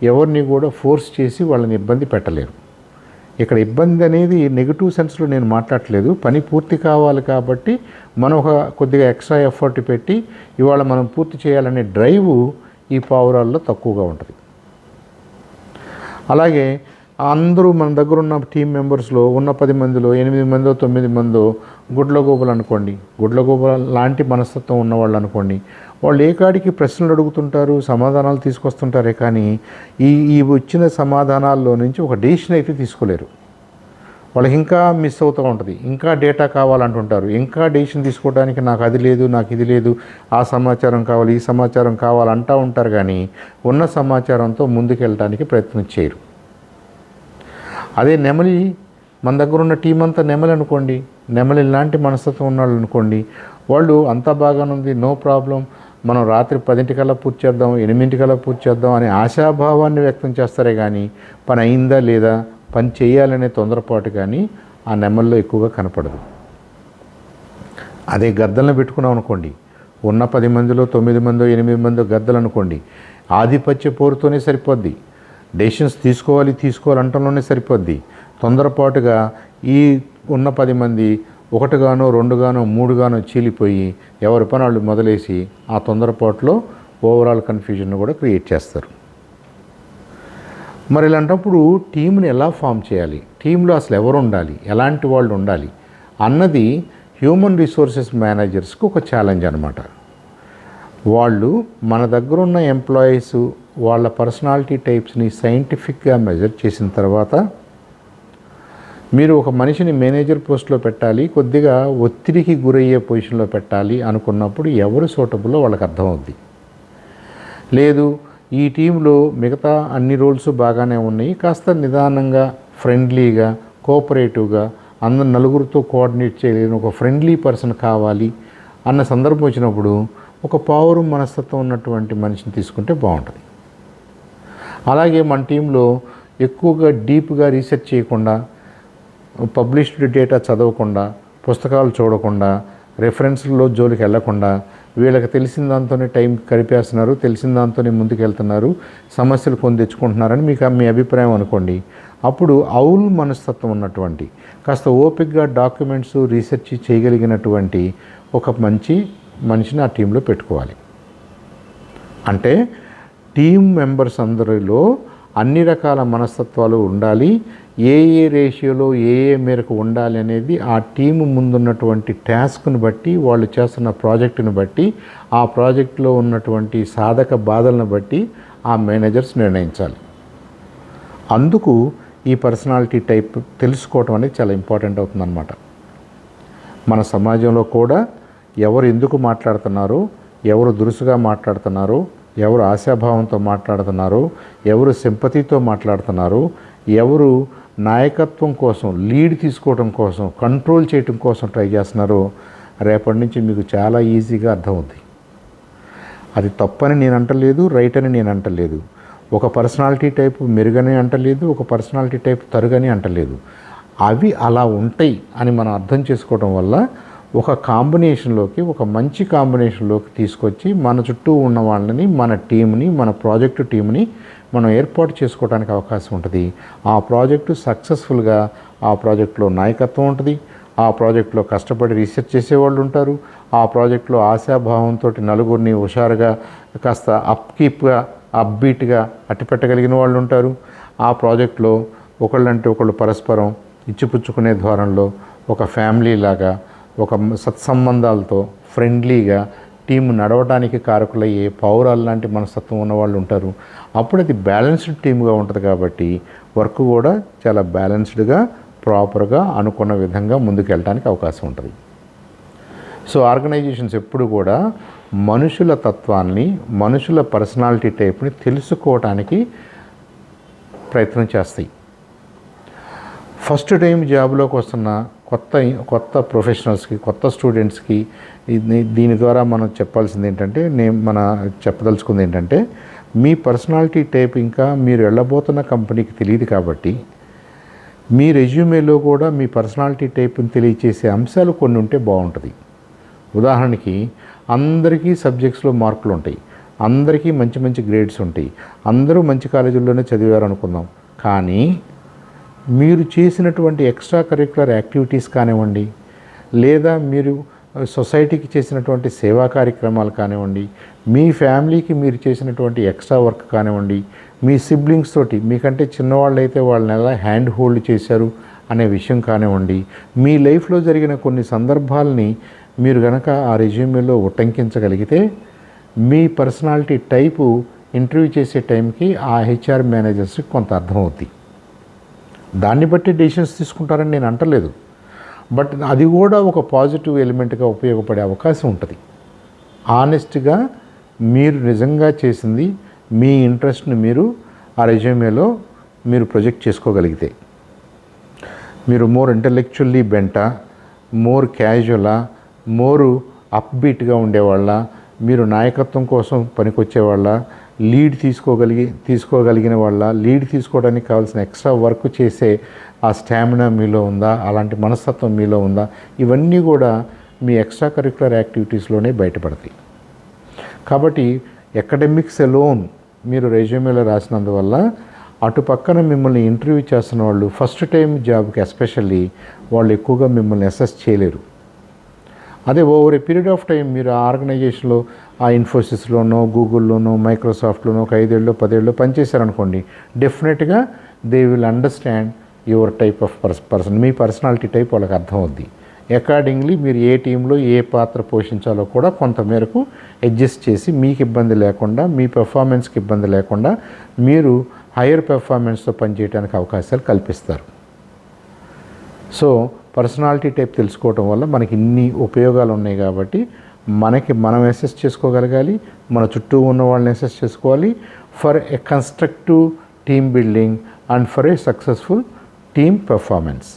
ఎవరిని కూడా ఫోర్స్ చేసి వాళ్ళని ఇబ్బంది పెట్టలేరు. ఇక్కడ ఇబ్బంది అనేది నెగిటివ్ సెన్స్లో నేను మాట్లాడట్లేదు. పని పూర్తి కావాలి కాబట్టి మనం ఒక కొద్దిగా ఎక్స్ట్రా ఎఫర్ట్ పెట్టి ఇవాళ మనం పూర్తి చేయాలనే డ్రైవ్ ఈ పావురాల్లో తక్కువగా ఉంటుంది. అలాగే అందరూ మన దగ్గర ఉన్న టీం మెంబర్స్లో ఉన్న 10 మందిలో 8 మందో 9 మందో గుడ్లగోబులు అనుకోండి, గుడ్లగోబుల లాంటి మనస్తత్వం ఉన్నవాళ్ళు అనుకోండి. వాళ్ళు ఏకాడికి ప్రశ్నలు అడుగుతుంటారు, సమాధానాలు తీసుకొస్తుంటారే, కానీ ఈ వచ్చిన సమాధానాల్లో నుంచి ఒక డెసిషన్ అయితే తీసుకోలేరు. వాళ్ళకి ఇంకా మిస్ అవుతూ ఉంటుంది, ఇంకా డేటా కావాలంటుంటారు, ఇంకా డెసిషన్ తీసుకోవడానికి నాకు అది లేదు, నాకు ఇది లేదు, ఆ సమాచారం కావాలి, ఈ సమాచారం కావాలంటూ ఉంటారు, కానీ ఉన్న సమాచారంతో ముందుకు వెళ్ళడానికి ప్రయత్నం చేయరు. అదే నెమలి, మన దగ్గర ఉన్న టీం అంతా నెమలి అనుకోండి, నెమలి లాంటి మనస్తత్వం ఉన్నాళ్ళు అనుకోండి, వాళ్ళు అంతా బాగానుంది, నో ప్రాబ్లం, మనం రాత్రి 10 పూర్తి చేద్దాం, 8 పూర్తి చేద్దాం అనే ఆశాభావాన్ని వ్యక్తం చేస్తారే కానీ పని అయిందా లేదా, పని చేయాలనే తొందరపాటు కానీ ఆ నెమల్లో ఎక్కువగా కనపడదు. అదే గద్దలను పెట్టుకున్నాం అనుకోండి, ఉన్న 10 మందిలో 9 మందో 8 మందో గద్దలు అనుకోండి, ఆధిపత్య పోరుతోనే సరిపోద్ది, డెసిషన్స్ తీసుకోవాలంటంలోనే సరిపోద్ది. తొందరపాటుగా ఈ ఉన్న 10 మంది 1 గానో 2 గానో 3 గానో చీలిపోయి ఎవరి పని వాళ్ళు మొదలేసి ఆ తొందరపాటులో ఓవరాల్ కన్ఫ్యూజన్ కూడా క్రియేట్ చేస్తారు. మరి ఇలాంటప్పుడు టీంని ఎలా ఫామ్ చేయాలి, టీంలో అసలు ఎవరు ఉండాలి, ఎలాంటి వాళ్ళు ఉండాలి అన్నది హ్యూమన్ రిసోర్సెస్ మేనేజర్స్కి ఒక ఛాలెంజ్ అనమాట. వాళ్ళు మన దగ్గర ఉన్న ఎంప్లాయీస్ వాళ్ళ పర్సనాలిటీ టైప్స్ని సైంటిఫిక్గా మెజర్ చేసిన తర్వాత మీరు ఒక మనిషిని మేనేజర్ పోస్ట్లో పెట్టాలి, కొద్దిగా ఒత్తిడికి గురయ్యే పొజిషన్లో పెట్టాలి అనుకున్నప్పుడు ఎవరు సూటబుల్లో వాళ్ళకి అర్థమవుద్ది. లేదు, ఈ టీంలో మిగతా అన్ని రోల్స్ బాగానే ఉన్నాయి, కాస్త నిదానంగా ఫ్రెండ్లీగా కోఆపరేటివ్గా అందరు నలుగురితో కోఆర్డినేట్ చేయలేని ఒక ఫ్రెండ్లీ పర్సన్ కావాలి అన్న సందర్భం వచ్చినప్పుడు ఒక పావురం మనస్తత్వం ఉన్నటువంటి మనిషిని తీసుకుంటే బాగుంటుంది. అలాగే మన టీంలో ఎక్కువగా డీప్గా రీసెర్చ్ చేయకుండా, పబ్లిష్డ్ డేటా చదవకుండా, పుస్తకాలు చూడకుండా, రెఫరెన్స్లో జోలికి వెళ్లకుండా, వీళ్ళకి తెలిసిన దాంతోనే టైం గడిపేస్తున్నారు, తెలిసిన దాంతోనే ముందుకు వెళ్తున్నారు, సమస్యలు కొని తెచ్చుకుంటున్నారని మీ అభిప్రాయం అనుకోండి. అప్పుడు అవుల్ మనస్తత్వం ఉన్నటువంటి, కాస్త ఓపికగా డాక్యుమెంట్స్ రీసెర్చ్ చేయగలిగినటువంటి ఒక మంచి మనిషిని ఆ టీంలో పెట్టుకోవాలి. అంటే టీం మెంబర్స్ అందరిలో అన్ని రకాల మనస్తత్వాలు ఉండాలి. ఏ రేషియోలో ఏ మేరకు ఉండాలి అనేది ఆ టీము ముందున్నటువంటి టాస్క్ను బట్టి, వాళ్ళు చేస్తున్న ప్రాజెక్టును బట్టి, ఆ ప్రాజెక్టులో ఉన్నటువంటి సాధక బాధలను బట్టి ఆ మేనేజర్స్ నిర్ణయించాలి. అందుకు ఈ పర్సనాలిటీ టైప్ తెలుసుకోవటం అనేది చాలా ఇంపార్టెంట్ అవుతుందన్నమాట. మన సమాజంలో కూడా ఎవరు ఎందుకు మాట్లాడుతున్నారో, ఎవరు దురుసుగా మాట్లాడుతున్నారో, ఎవరు ఆశాభావంతో మాట్లాడుతున్నారో, ఎవరు సింపతితో మాట్లాడుతున్నారో, ఎవరు నాయకత్వం కోసం, లీడ్ తీసుకోవడం కోసం, కంట్రోల్ చేయడం కోసం ట్రై చేస్తున్నారో రేపటి నుంచి మీకు చాలా ఈజీగా అర్థమవుతుంది. అది తప్పని నేను అంటలేదు, రైట్ అని నేను అంటలేదు. ఒక పర్సనాలిటీ టైప్ మెరుగని అంటలేదు, ఒక పర్సనాలిటీ టైప్ తరుగని అంటలేదు. అవి అలా ఉంటాయి అని మనం అర్థం చేసుకోవడం వల్ల ఒక కాంబినేషన్లోకి, ఒక మంచి కాంబినేషన్లోకి తీసుకొచ్చి మన చుట్టూ ఉన్న వాళ్ళని, మన టీంని, మన ప్రాజెక్టు టీంని మనం ఏర్పాటు చేసుకోవడానికి అవకాశం ఉంటుంది. ఆ ప్రాజెక్టు సక్సెస్ఫుల్గా, ఆ ప్రాజెక్టులో నాయకత్వం ఉంటుంది, ఆ ప్రాజెక్టులో కష్టపడి రీసెర్చ్ చేసేవాళ్ళు ఉంటారు, ఆ ప్రాజెక్టులో ఆశాభావంతో నలుగురిని హుషారుగా, కాస్త అప్బీట్గా అట్టిపెట్టగలిగిన వాళ్ళు ఉంటారు. ఆ ప్రాజెక్టులో ఒకళ్ళంటే ఒకళ్ళు పరస్పరం ఇచ్చిపుచ్చుకునే ద్వారంలో ఒక ఫ్యామిలీ లాగా, ఒక సత్సంబంధాలతో ఫ్రెండ్లీగా టీం నడవడానికి కారకులయ్యే పౌరాలు లాంటి మనస్తత్వం ఉన్నవాళ్ళు ఉంటారు. అప్పుడు అది బ్యాలెన్స్డ్ టీమ్గా ఉంటుంది. కాబట్టి వర్క్ కూడా చాలా బ్యాలెన్స్డ్గా, ప్రాపర్గా, అనుకున్న విధంగా ముందుకు వెళ్ళడానికి అవకాశం ఉంటుంది. సో ఆర్గనైజేషన్స్ ఎప్పుడు కూడా మనుషుల తత్వాన్ని, మనుషుల పర్సనాలిటీ టైప్ని తెలుసుకోవటానికి ప్రయత్నం చేస్తాయి. ఫస్ట్ టైం జాబ్లోకి వస్తున్న కొత్త ప్రొఫెషనల్స్కి, కొత్త స్టూడెంట్స్కి దీని ద్వారా మనం చెప్పాల్సింది ఏంటంటే, చెప్పదలుచుకుంది ఏంటంటే, మీ పర్సనాలిటీ టైప్ ఇంకా మీరు వెళ్ళబోతున్న కంపెనీకి తెలియదు. కాబట్టి మీ రెజ్యూమేలో కూడా మీ పర్సనాలిటీ టైప్ని తెలియచేసే అంశాలు కొన్ని ఉంటే బాగుంటుంది. ఉదాహరణకి అందరికీ సబ్జెక్ట్స్లో మార్కులు ఉంటాయి, అందరికీ మంచి మంచి గ్రేడ్స్ ఉంటాయి, అందరూ మంచి కాలేజీల్లోనే చదివారు అనుకుందాం. కానీ మీరు చేసినటువంటి ఎక్స్ట్రా కరిక్యులర్ యాక్టివిటీస్ కానివ్వండి, లేదా మీరు సొసైటీకి చేసినటువంటి సేవా కార్యక్రమాలు కానివ్వండి, మీ ఫ్యామిలీకి మీరు చేసినటువంటి ఎక్స్ట్రా వర్క్ కానివ్వండి, మీ సిబ్లింగ్స్ తోటి, మీకంటే చిన్నవాళ్ళు అయితే వాళ్ళని ఎలా హ్యాండ్ హోల్డ్ చేశారు అనే విషయం కానివ్వండి, మీ లైఫ్లో జరిగిన కొన్ని సందర్భాలని మీరు కనుక ఆ రెజ్యూమేలో ఉటంకించగలిగితే, మీ పర్సనాలిటీ టైపు ఇంటర్వ్యూ చేసే టైంకి ఆ హెచ్ఆర్ మేనేజర్స్కి కొంత అర్థమవుతుంది. దాన్ని బట్టి డెసిషన్స్ తీసుకుంటారని నేను అంటలేదు, బట్ అది కూడా ఒక పాజిటివ్ ఎలిమెంట్గా ఉపయోగపడే అవకాశం ఉంటుంది. ఆనెస్ట్గా మీరు నిజంగా చేసింది, మీ ఇంట్రెస్ట్ని మీరు ఆ రెజ్యూమేలో మీరు ప్రొజెక్ట్ చేసుకోగలిగితే, మీరు మోర్ ఇంటలెక్చువల్లీ బెంటా, మోర్ క్యాజువలా, మోరు అప్బీట్గా ఉండేవాళ్ళ, మీరు నాయకత్వం కోసం పనికొచ్చేవాళ్ళ, లీడ్ తీసుకోగలిగిన వాళ్ళ, లీడ్ తీసుకోవడానికి కావాల్సిన ఎక్స్ట్రా వర్క్ చేసే ఆ స్టామినా మీలో ఉందా, అలాంటి మనస్తత్వం మీలో ఉందా, ఇవన్నీ కూడా మీ ఎక్స్ట్రా కరిక్యులర్ యాక్టివిటీస్లోనే బయటపడతాయి. కాబట్టి అకాడమిక్స్ అలోన్ మీరు రెజ్యూమేలో రాసినందువల్ల అటు పక్కన మిమ్మల్ని ఇంటర్వ్యూ చేస్తున్న వాళ్ళు ఫస్ట్ టైం జాబ్కి ఎస్పెషల్లీ వాళ్ళు ఎక్కువగా మిమ్మల్ని అసెస్ చేయలేరు. అదే over a period of time మీరు ఆ ఆర్గనైజేషన్లో, ఆ ఇన్ఫోసిస్లోనో, గూగుల్లోనో, మైక్రోసాఫ్ట్లోనో ఒక 5 ఏళ్ళు 10 ఏళ్ళు పనిచేశారనుకోండి, డెఫినెట్గా they will understand your type of person, me personality type వాళ్ళకి అర్థమవుద్ది. అకార్డింగ్లీ మీరు ఏ టీంలో ఏ పాత్ర పోషించాలో కూడా కొంతమేరకు అడ్జస్ట్ చేసి, మీకు ఇబ్బంది లేకుండా, మీ పెర్ఫార్మెన్స్కి ఇబ్బంది లేకుండా మీరు హయ్యర్ పెర్ఫార్మెన్స్తో పనిచేయడానికి అవకాశాలు కల్పిస్తారు. సో పర్సనాలిటీ టైప్ తెలుసుకోవటం వల్ల మనకి ఇన్ని ఉపయోగాలు ఉన్నాయి. కాబట్టి మనం అసెస్ చేసుకోగలగాలి, మన చుట్టూ ఉన్న వాళ్ళని అసెస్ చేసుకోవాలి for a constructive team building and for a successful team performance.